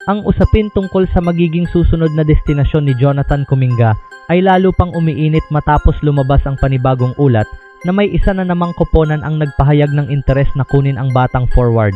Ang usapin tungkol sa magiging susunod na destinasyon ni Jonathan Kuminga ay lalo pang umiinit matapos lumabas ang panibagong ulat na may isa na namang koponan ang nagpahayag ng interes na kunin ang batang forward.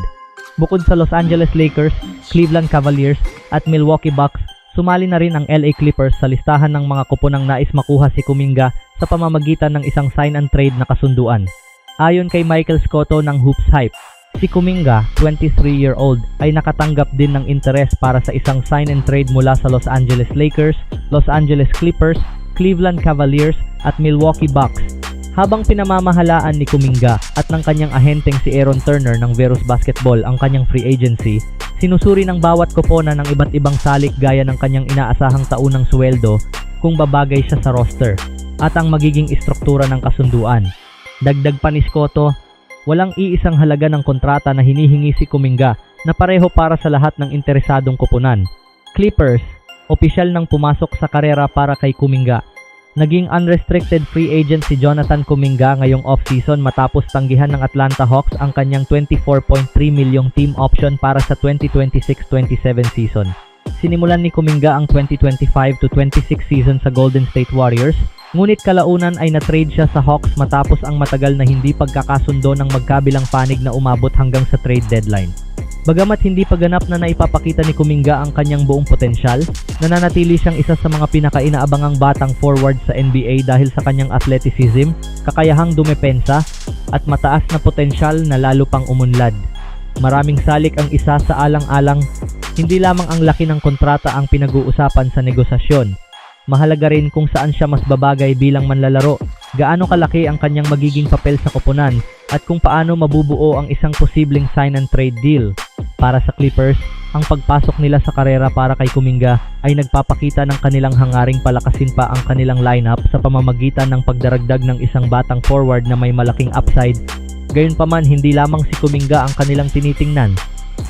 Bukod sa Los Angeles Lakers, Cleveland Cavaliers at Milwaukee Bucks, sumali na rin ang LA Clippers sa listahan ng mga koponang nais makuha si Kuminga sa pamamagitan ng isang sign and trade na kasunduan. Ayon kay Michael Scotto ng Hoops Hype, si Kuminga, 23-year-old, ay nakatanggap din ng interes para sa isang sign and trade mula sa Los Angeles Lakers, Los Angeles Clippers, Cleveland Cavaliers at Milwaukee Bucks. Habang pinamamahalaan ni Kuminga at ng kanyang ahenteng si Aaron Turner ng Verus Basketball ang kanyang free agency, sinusuri ng bawat koponan ng iba't ibang salik gaya ng kanyang inaasahang taunang sweldo kung babagay siya sa roster at ang magiging istruktura ng kasunduan. Dagdag pa ni Scotto, walang iisang halaga ng kontrata na hinihingi si Kuminga na pareho para sa lahat ng interesadong koponan. Clippers, opisyal nang pumasok sa karera para kay Kuminga. Naging unrestricted free agent si Jonathan Kuminga ngayong off-season matapos tanggihan ng Atlanta Hawks ang kanyang 24.3 milyong team option para sa 2026-27 season. Sinimulan ni Kuminga ang 2025-26 season sa Golden State Warriors, ngunit kalaunan ay na-trade siya sa Hawks matapos ang matagal na hindi pagkakasundo ng magkabilang panig na umabot hanggang sa trade deadline. Bagamat hindi pa ganap na naipapakita ni Kuminga ang kanyang buong potensyal, nananatili siyang isa sa mga pinakainaabangang batang forward sa NBA dahil sa kanyang athleticism, kakayahang dumepensa, at mataas na potensyal na lalo pang umunlad. Maraming salik ang isa sa alang-alang, hindi lamang ang laki ng kontrata ang pinag-uusapan sa negosasyon. Mahalaga rin kung saan siya mas babagay bilang manlalaro, gaano kalaki ang kanyang magiging papel sa koponan, at kung paano mabubuo ang isang posibleng sign and trade deal. Para sa Clippers, ang pagpasok nila sa karera para kay Kuminga ay nagpapakita ng kanilang hangaring palakasin pa ang kanilang lineup sa pamamagitan ng pagdaragdag ng isang batang forward na may malaking upside. Gayunpaman, hindi lamang si Kuminga ang kanilang tinitingnan.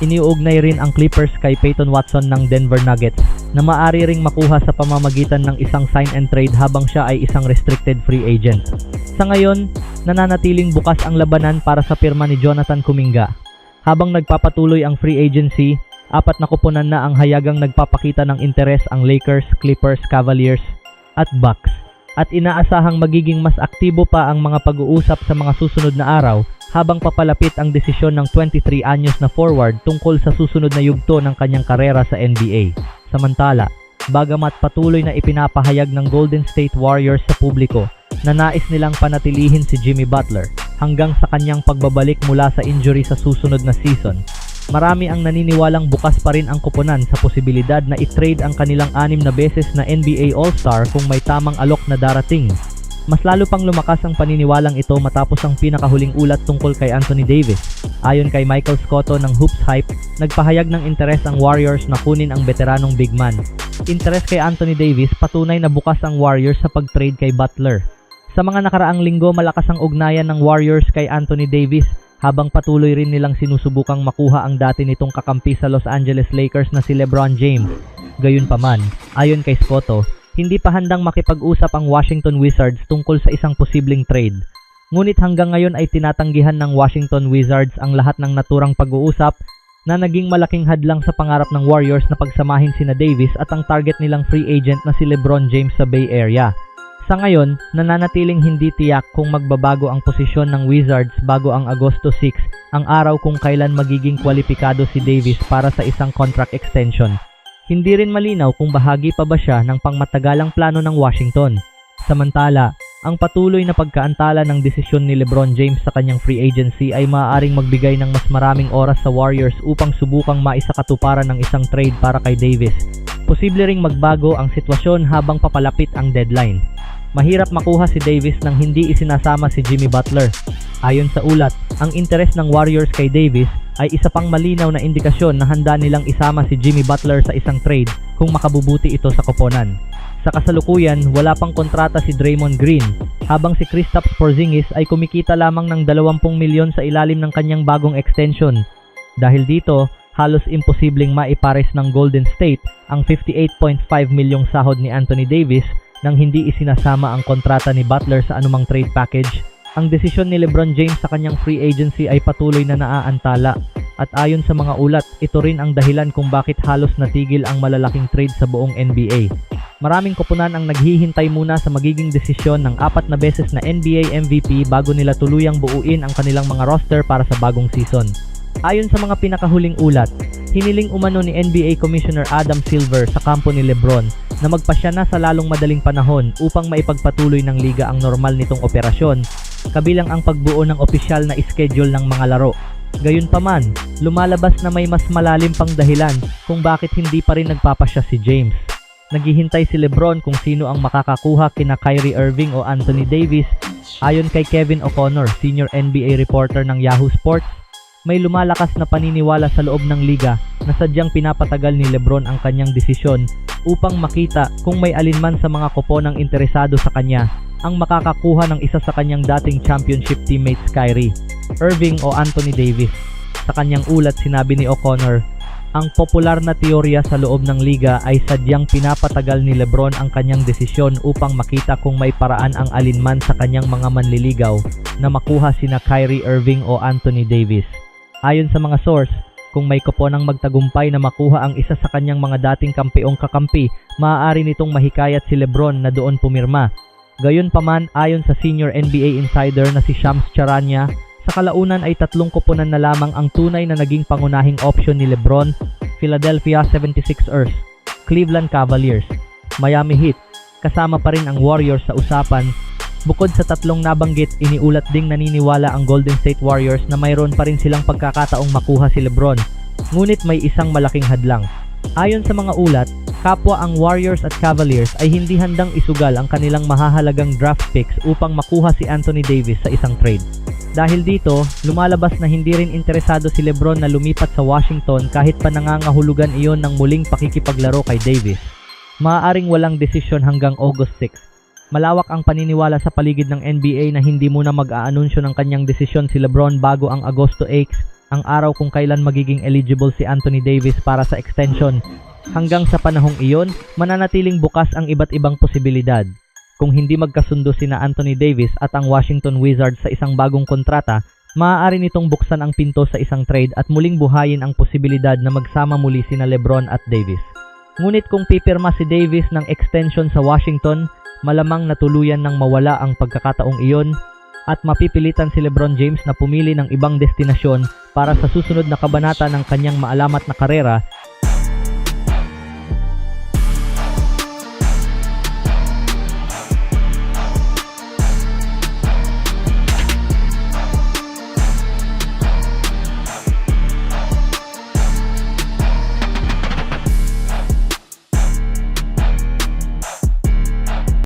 Iniuugnay rin ang Clippers kay Peyton Watson ng Denver Nuggets na maaari ring makuha sa pamamagitan ng isang sign and trade habang siya ay isang restricted free agent. Sa ngayon, nananatiling bukas ang labanan para sa pirma ni Jonathan Kuminga. Habang nagpapatuloy ang free agency, 4 na koponan na ang hayagang nagpapakita ng interes ang Lakers, Clippers, Cavaliers at Bucks. At inaasahang magiging mas aktibo pa ang mga pag-uusap sa mga susunod na araw habang papalapit ang desisyon ng 23 anyos na forward tungkol sa susunod na yugto ng kanyang karera sa NBA. Samantala, bagamat patuloy na ipinapahayag ng Golden State Warriors sa publiko na nais nilang panatilihin si Jimmy Butler hanggang sa kanyang pagbabalik mula sa injury sa susunod na season, marami ang naniniwalang bukas pa rin ang koponan sa posibilidad na i-trade ang kanilang 6 na beses na NBA All-Star kung may tamang alok na darating. Mas lalo pang lumakas ang paniniwalang ito matapos ang pinakahuling ulat tungkol kay Anthony Davis. Ayon kay Michael Scotto ng Hoops Hype, nagpahayag ng interes ang Warriors na kunin ang veteranong big man. Interes kay Anthony Davis, patunay na bukas ang Warriors sa pag-trade kay Butler. Sa mga nakaraang linggo, malakas ang ugnayan ng Warriors kay Anthony Davis habang patuloy rin nilang sinusubukang makuha ang dati nitong kakampi sa Los Angeles Lakers na si LeBron James. Gayunpaman, ayon kay Scotto, hindi pa handang makipag-usap ang Washington Wizards tungkol sa isang posibleng trade. Ngunit hanggang ngayon ay tinatanggihan ng Washington Wizards ang lahat ng naturang pag-uusap na naging malaking hadlang sa pangarap ng Warriors na pagsamahin sina Davis at ang target nilang free agent na si LeBron James sa Bay Area. Sa ngayon, nananatiling hindi tiyak kung magbabago ang posisyon ng Wizards bago ang Agosto 6, ang araw kung kailan magiging kwalipikado si Davis para sa isang contract extension. Hindi rin malinaw kung bahagi pa ba siya ng pangmatagalang plano ng Washington. Samantala, ang patuloy na pagkaantala ng desisyon ni LeBron James sa kanyang free agency ay maaaring magbigay ng mas maraming oras sa Warriors upang subukang maisakatuparan ng isang trade para kay Davis. Posible ring magbago ang sitwasyon habang papalapit ang deadline. Mahirap makuha si Davis nang hindi isinasama si Jimmy Butler. Ayon sa ulat, ang interes ng Warriors kay Davis ay isa pang malinaw na indikasyon na handa nilang isama si Jimmy Butler sa isang trade kung makabubuti ito sa koponan. Sa kasalukuyan, wala pang kontrata si Draymond Green, habang si Kristaps Porzingis ay kumikita lamang ng 20 milyon sa ilalim ng kanyang bagong extension. Dahil dito, halos imposibleng maipares ng Golden State ang 58.5 milyong sahod ni Anthony Davis nang hindi isinasama ang kontrata ni Butler sa anumang trade package. Ang desisyon ni LeBron James sa kanyang free agency ay patuloy na naaantala. At ayon sa mga ulat, ito rin ang dahilan kung bakit halos natigil ang malalaking trade sa buong NBA. Maraming koponan ang naghihintay muna sa magiging desisyon ng 4 na beses na NBA MVP bago nila tuluyang buuin ang kanilang mga roster para sa bagong season. Ayon sa mga pinakahuling ulat, hiniling umano ni NBA Commissioner Adam Silver sa kampo ni LeBron na magpasya na sa lalong madaling panahon upang maipagpatuloy ng liga ang normal nitong operasyon, kabilang ang pagbuo ng opisyal na schedule ng mga laro. Gayunpaman, lumalabas na may mas malalim pang dahilan kung bakit hindi pa rin nagpapasya si James. Naghihintay si LeBron kung sino ang makakakuha kina Kyrie Irving o Anthony Davis. Ayon kay Kevin O'Connor, senior NBA reporter ng Yahoo Sports, may lumalakas na paniniwala sa loob ng liga na sadyang pinapatagal ni LeBron ang kanyang desisyon upang makita kung may alinman sa mga koponang interesado sa kanya ang makakakuha ng isa sa kanyang dating championship teammates Kyrie Irving o Anthony Davis. Sa kanyang ulat, sinabi ni O'Connor, ang popular na teorya sa loob ng liga ay sadyang pinapatagal ni LeBron ang kanyang desisyon upang makita kung may paraan ang alinman sa kanyang mga manliligaw na makuha sina Kyrie Irving o Anthony Davis. Ayon sa mga source, kung may koponang magtagumpay na makuha ang isa sa kanyang mga dating kampeong kakampi, maaari nitong mahikayat si LeBron na doon pumirma. Gayunpaman, ayon sa senior NBA insider na si Shams Charania, sa kalaunan ay 3 koponan na lamang ang tunay na naging pangunahing option ni LeBron: Philadelphia 76ers, Cleveland Cavaliers, Miami Heat, kasama pa rin ang Warriors sa usapan. Bukod sa 3 nabanggit, iniulat ding naniniwala ang Golden State Warriors na mayroon pa rin silang pagkakataong makuha si LeBron, ngunit may isang malaking hadlang. Ayon sa mga ulat, kapwa ang Warriors at Cavaliers ay hindi handang isugal ang kanilang mahahalagang draft picks upang makuha si Anthony Davis sa isang trade. Dahil dito, lumalabas na hindi rin interesado si LeBron na lumipat sa Washington kahit pa nangangahulugan iyon ng muling pakikipaglaro kay Davis. Maaaring walang desisyon hanggang August 6. Malawak ang paniniwala sa paligid ng NBA na hindi muna mag-aanunsyo ng kanyang desisyon si LeBron bago ang Agosto 8, ang araw kung kailan magiging eligible si Anthony Davis para sa extension. Hanggang sa panahong iyon, mananatiling bukas ang iba't ibang posibilidad. Kung hindi magkasundo sina Anthony Davis at ang Washington Wizards sa isang bagong kontrata, maaari nitong buksan ang pinto sa isang trade at muling buhayin ang posibilidad na magsama muli sina LeBron at Davis. Ngunit kung pipirma si Davis ng extension sa Washington, malamang na tuluyan nang mawala ang pagkakataong iyon at mapipilitan si LeBron James na pumili ng ibang destinasyon para sa susunod na kabanata ng kanyang maalamat na karera